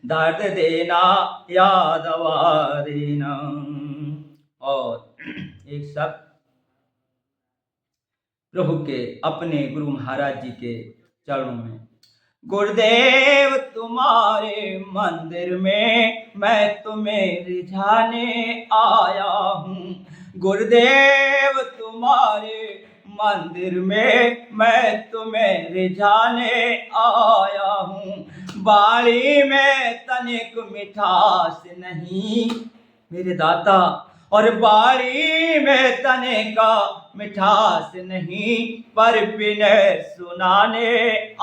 Speaker 1: दर्द देना या दवा देना। और एक शब्द प्रभु के अपने गुरु महाराज जी के चरणों में, गुरुदेव तुम्हारे मंदिर में मैं तुम्हें रिझाने आया हूँ, गुरुदेव तुम्हारे मंदिर में मैं तुम्हें रिझाने आया हूँ, बाणी में तनिक मिठास नहीं मेरे दाता और बाणी में तने का मिठास नहीं, पर विनय सुनाने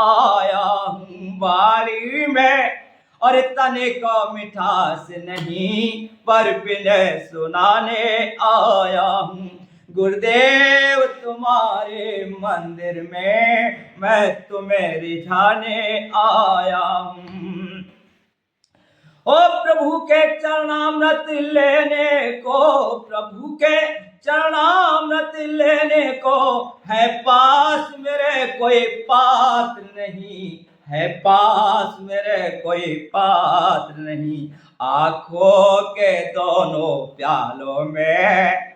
Speaker 1: आया हूँ, बाणी में और तने का मिठास नहीं, पर विनय सुनाने आया हूँ, गुरुदेव तुम्हारे मंदिर में मैं तुम्हें रिझाने आया हूँ। ओ प्रभु के चरणामृत लेने को, प्रभु के चरणामृत लेने को है पास मेरे कोई पात्र नहीं, है पास मेरे कोई पात्र नहीं, आंखों के दोनों प्यालों में,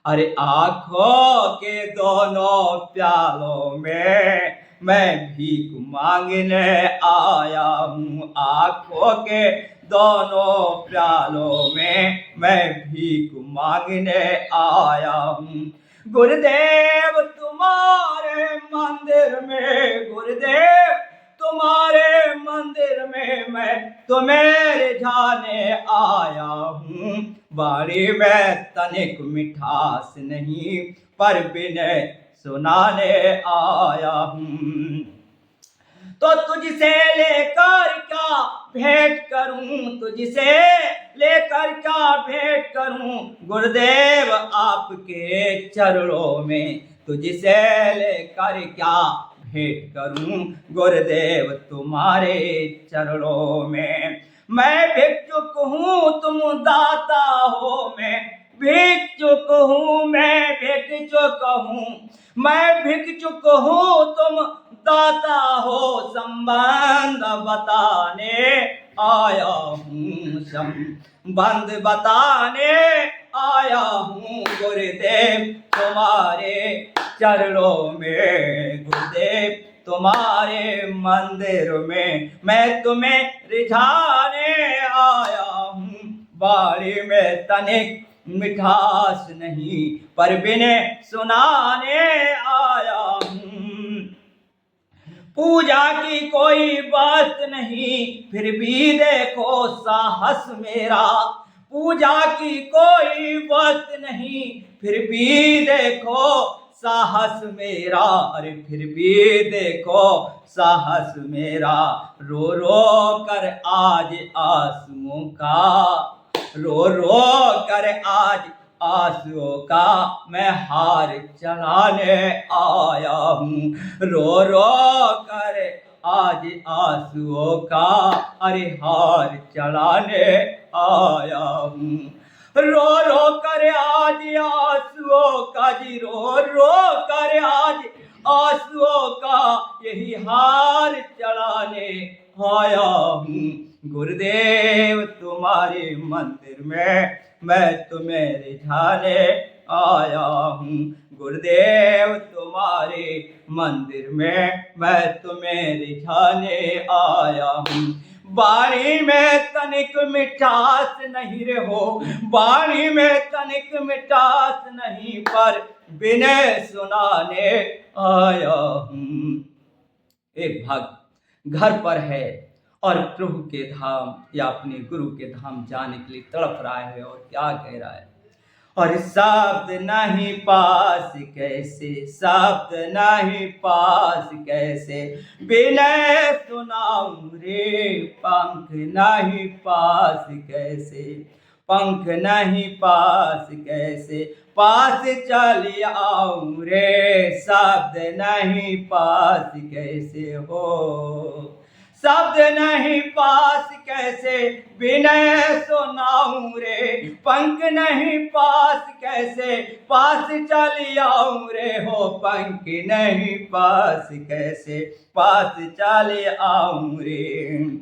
Speaker 1: अरे आंखों के दोनों प्यालों में मैं भीख मांगने आया हूँ, आंखों के दोनों प्यालों में मैं भीख मांगने आया हूँ। गुरुदेव तुम्हारे मंदिर में, गुरुदेव तुम्हारे मंदिर में मैं तुम्हें रिझाने आया हूँ। बाणी में तनिक मिठास नहीं, पर विनय सुनाने आया हूँ। तो तुझसे लेकर क्या भेंट करूं, तुझसे लेकर क्या भेंट करूं, गुरुदेव आपके चरणों में, तुझसे लेकर क्या भेंट करूं, गुरुदेव तुम्हारे चरणों में। मैं भिक्षुक हूँ तुम दाता हो, मैं भिक्षुक हूँ, मैं भिक्षुक हूँ, मैं भिक्षुक हूँ तुम दाता हो, संबंध बताने आया हूँ, संबंध बताने आया हूँ, गुरुदेव तुम्हारे चरणों में, गुरुदेव तुम्हारे मंदिर में मैं तुम्हें रिझाने आया हूँ। बाणी में तनिक मिठास नहीं, पर विनय सुनाने आया हूँ। पूजा की कोई बात नहीं, फिर भी देखो साहस मेरा, पूजा की कोई बात नहीं, फिर भी देखो साहस मेरा, अरे फिर भी देखो साहस मेरा। रो रो कर आज आंसुओं का, रो रो कर आज आंसुओं का मैं हार चढ़ाने आया हूँ, रो रो कर आज आंसुओं का अरे हार चढ़ाने आया हूँ। रो रो कर आज आंसुओं का जी, रो रो कर आज आंसुओं का यही हार चढ़ाने आया हूँ। गुरुदेव तुम्हारे मंदिर में मैं तुम्हें रिझाने आया हूँ, गुरुदेव तुम्हारे मंदिर में मैं तुम्हें रिझाने आया हूँ। बाणी में तनिक मिठास नहीं रे हो, बाणी में तनिक मिठास नहीं, पर विनय सुनाने आया हूँ। एक भक्त घर पर है और प्रभु के धाम या अपने गुरु के धाम जाने के लिए तड़प रहा है और क्या कह रहा है, और शब्द नहीं पास कैसे, शब्द नहीं पास कैसे, विनय सुनाऊं रे, पंख नहीं पास कैसे, पंख नहीं पास कैसे, पास चल आऊं रे, शब्द नहीं पास कैसे हो, शब्द नहीं पास कैसे, विनय सुनाऊं रे, पंख नहीं पास कैसे, पास चल आऊं रे हो, पंख नहीं पास कैसे, पास चल आऊं रे।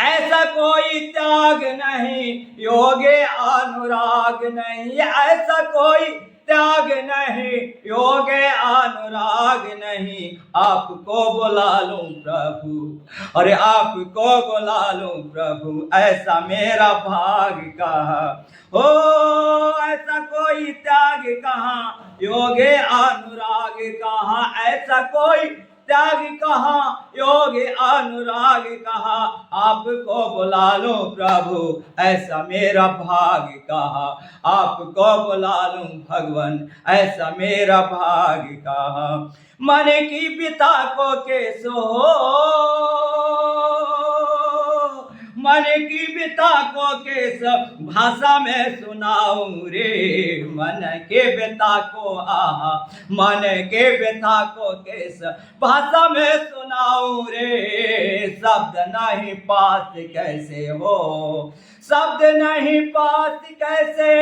Speaker 1: ऐसा कोई त्याग नहीं, योगे अनुराग नहीं, ऐसा कोई त्याग नहीं, योगे अनुराग नहीं, आपको बुला लूं प्रभु, अरे आपको बुला लूं प्रभु, ऐसा मेरा भाग कहा हो, ऐसा कोई त्याग कहाँ, योगे अनुराग कहाँ, ऐसा कोई त्याग कहाँ, योग अनुराग कहाँ, आपको बुला लो प्रभु, ऐसा मेरा भाग कहा, आपको बुला लूं भगवान, ऐसा मेरा भाग कहा। मन की पिता को कैसो मन की पिता को केस भाषा में सुनाऊं रे, मन के बेटा को आहा, मन के बेटा को केस भाषा में सुनाऊं रे, शब्द नहीं पास कैसे हो, शब्द नहीं पास कैसे,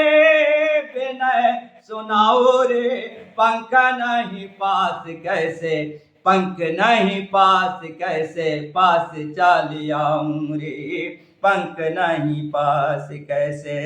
Speaker 1: विनय सुनाओ रे, पंख नहीं पास कैसे, पंख नहीं पास कैसे पास चल आऊं रे, पंख नहीं पास कैसे।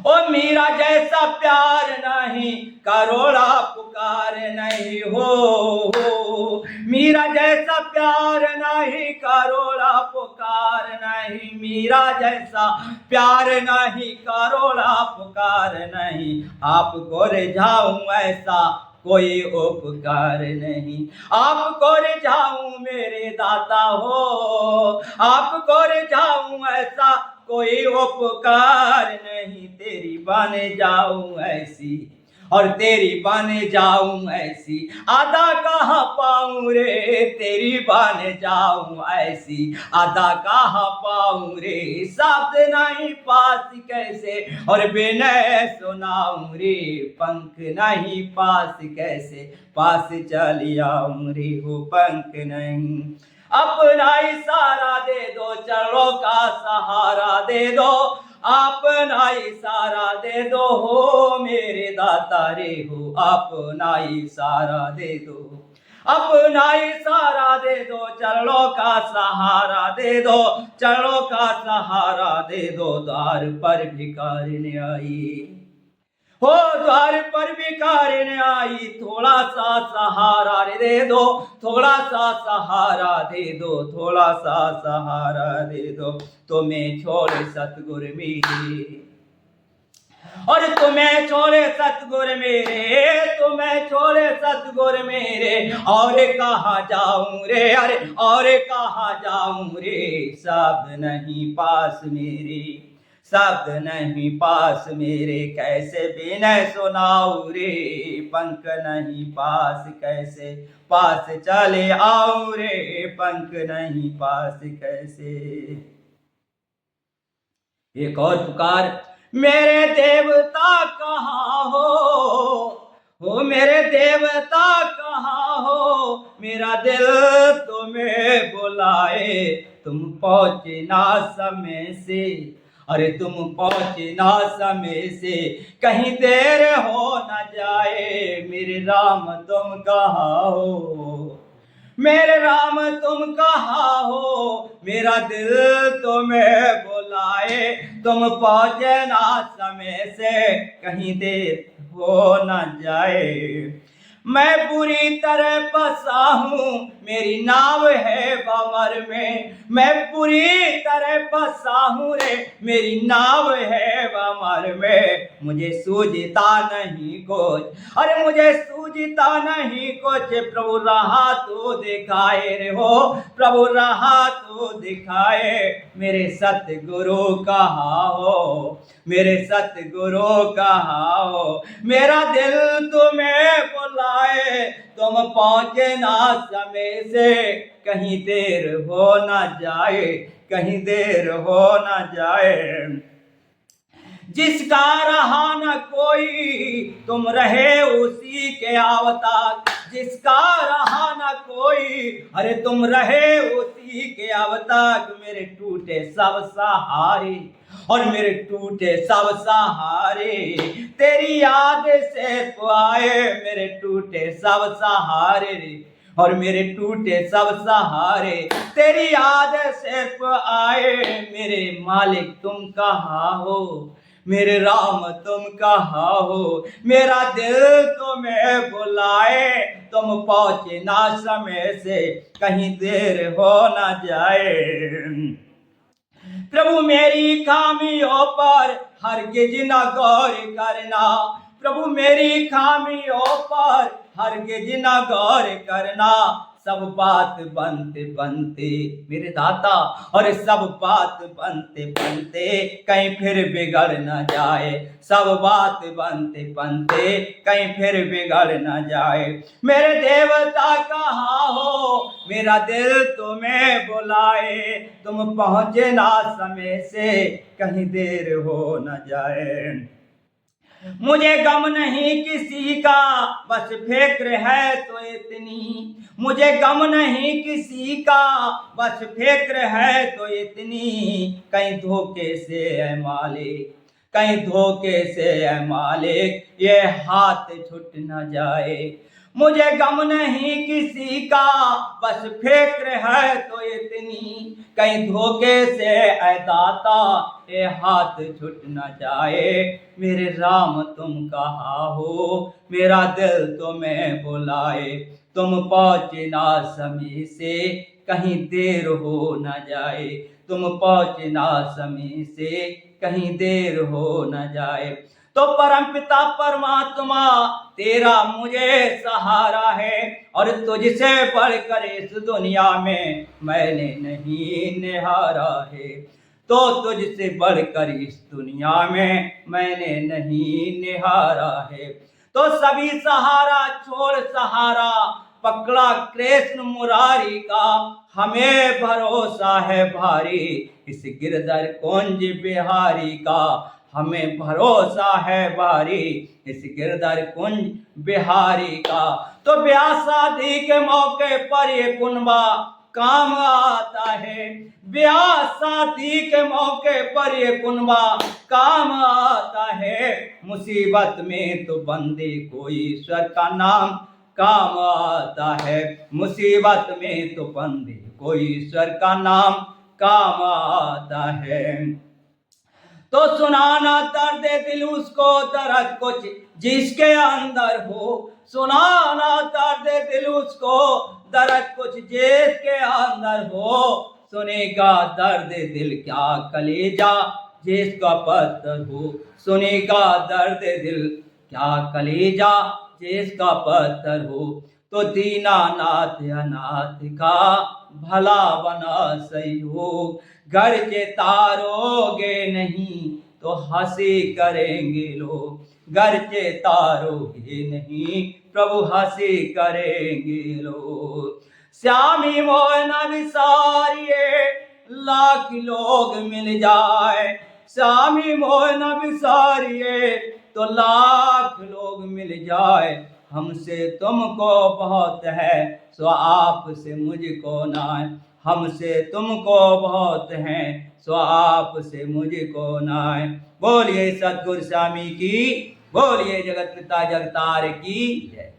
Speaker 1: ओ मीरा जैसा प्यार नहीं, करोड़ा पुकार नहीं हो। मीरा जैसा प्यार नहीं, करोड़ा पुकार नहीं। मीरा जैसा प्यार नहीं, करोड़ा पुकार नहीं। आपको रिझाऊं ऐसा कोई उपकार नहीं। आपको रिझाऊं मेरे दाता हो, आपको रिझाऊं ऐसा कोई उपकार नहीं। तेरी बने जाऊं ऐसी और तेरी बने जाऊं ऐसी, अदा कहाँ पाऊं रे। तेरी बने जाऊं ऐसी, अदा कहाँ पाऊं रे। शब्द नहीं पास कैसे और विनय सुनाऊं रे। पंख नहीं पास कैसे पास चल आऊं रे। हो पंख नहीं, अपना इशारा दे दो, चलो का सहारा दे दो। अपना इशारा दे दो हो मेरे दाता रे हो, अपना इशारा दे दो। अपना इशारा दे दो, चलो का सहारा दे दो, चलो का सहारा दे दो। द्वार पर भिखारिन आई हो, द्वार पर भिखारिन आई। थोड़ा सा सहारा दे दो, थोड़ा सा सहारा दे दो, थोड़ा सा सहारा दे दो। तुम्हें छोड़े सतगुरु मेरे, और तुम्हें छोड़े सतगुरु मेरे, तुम्हें छोड़े सतगुरु मेरे। और कहाँ जाऊं रे, अरे और कहाँ जाऊं रे। शब्द नहीं पास मेरे, शब्द नहीं पास मेरे। कैसे विनय सुनाऊं रे, पंख नहीं पास कैसे पास चले आऊं रे। पंख नहीं पास कैसे। एक और पुकार, मेरे देवता कहाँ हो मेरे देवता कहाँ हो। मेरा दिल तुम्हें बुलाए, तुम पहुँचे ना समय से। अरे तुम पहुँचे ना समय से, कहीं देर हो न जाए। मेरे राम तुम कहाँ हो, मेरे राम तुम कहाँ हो। मेरा दिल तुम्हें बुलाए, तुम पहुँचे ना समय से, कहीं देर हो न जाए। मैं बुरी तरह फंसा हूँ, मेरी नाव है भंवर में। मैं बुरी तरह फंसा हूँ रे, मेरी नाव है भंवर में। मुझे सूझता नहीं कुछ, अरे मुझे सूझता नहीं कुछ। प्रभु राह तो दिखाए रे हो, प्रभु राह तो दिखाए। मेरे सतगुरु कहाँ हो, मेरे सतगुरु कहाँ हो। मेरा दिल तुम्हें बुलाए, तुम पहुँचे ना समय से, कहीं देर हो ना जाए, कहीं देर हो ना जाए। जिसका रहा न कोई, तुम रहे उसी के अवतार। जिसका रहा न कोई, अरे तुम रहे उसी के अवतार। मेरे टूटे सब सहारे, और मेरे टूटे सब सहारे तेरी याद से आए। मेरे टूटे सब सहारे और मेरे टूटे सब सहारे तेरी याद सिर्फ आए। मेरे मालिक तुम कहाँ हो, मेरे राम तुम कहाँ हो। मेरा दिल तुम्हें बुलाए, तुम पहुँचे ना समय से, कहीं देर हो ना जाए। प्रभु मेरी खामियों पर हरगिज न गौर करना। प्रभु मेरी खामियों पर हरगिज न गौर करना। सब बात बनते बनते मेरे दाता, और सब बात बनते बनते कहीं फिर बिगड़ न जाए। सब बात बनते बनते कहीं फिर बिगड़ न जाए। मेरे देवता कहाँ हो, मेरा दिल तुम्हें बुलाए। तुम पहुँचे ना समय से, कहीं देर हो न जाए। मुझे गम नहीं किसी का, बस फिक्र है तो इतनी। मुझे गम नहीं किसी का, बस फिक्र है तो इतनी। कहीं धोखे से है मालिक, कहीं धोखे से है मालिक, ये हाथ छूट न जाए। मुझे गम नहीं किसी का, बस फिक्र है तो इतनी, कहीं धोखे से ऐ दाता ये हाथ छूट न जाए। मेरे राम तुम कहाँ हो, मेरा दिल तुम्हें बुलाए। तुम पहुँचे ना समय से, कहीं देर हो न जाए। तुम पहुँचे ना समय से, कहीं देर हो न जाए। तो परम पिता परमात्मा तेरा मुझे सहारा है, और तुझसे बढ़कर इस दुनिया में मैंने नहीं निहारा है। तो तुझसे बढ़कर इस दुनिया में मैंने नहीं निहारा है। तो सभी सहारा छोड़ सहारा पकड़ा कृष्ण मुरारी का, हमें भरोसा है भारी इस गिरधर कुंज बिहारी का। हमें भरोसा है भारी इस गिरधर कुंज बिहारी का। तो ब्याह शादी के मौके पर ये कुनबा काम आता है। ब्याह शादी के मौके पर ये कुनबा काम आता है। मुसीबत में तो बंदे को ईश्वर का नाम काम आता है। मुसीबत में तो बंदे को ईश्वर का नाम काम आता है। तो सुनाना दर्द दिल उसको, दर्द कुछ जिसके अंदर हो। सुनाना दर्द दिल उसको, दर्द कुछ जिसके अंदर हो। सुनेगा दर्द दिल क्या कलेजा जिसका पत्थर हो। सुनेगा दर्द दिल क्या कलेजा जिसका पत्थर हो। तो दीनानाथ अनाथ का भला बना सहयोग। घर के तारोगे नहीं तो हंसी करेंगे लोग। घर के तारोगे नहीं प्रभु हंसी करेंगे लोग। श्यामी मोह न विसारिए लाख लोग मिल जाए। श्यामी मोह न विसारिए तो लाख लोग मिल जाए। हमसे तुमको बहुत है सो आपसे मुझको ना है। हमसे तुमको बहुत है सो आपसे मुझको ना है। बोलिए सतगुरु स्वामी की, बोलिए जगत पिता जगतार की जय।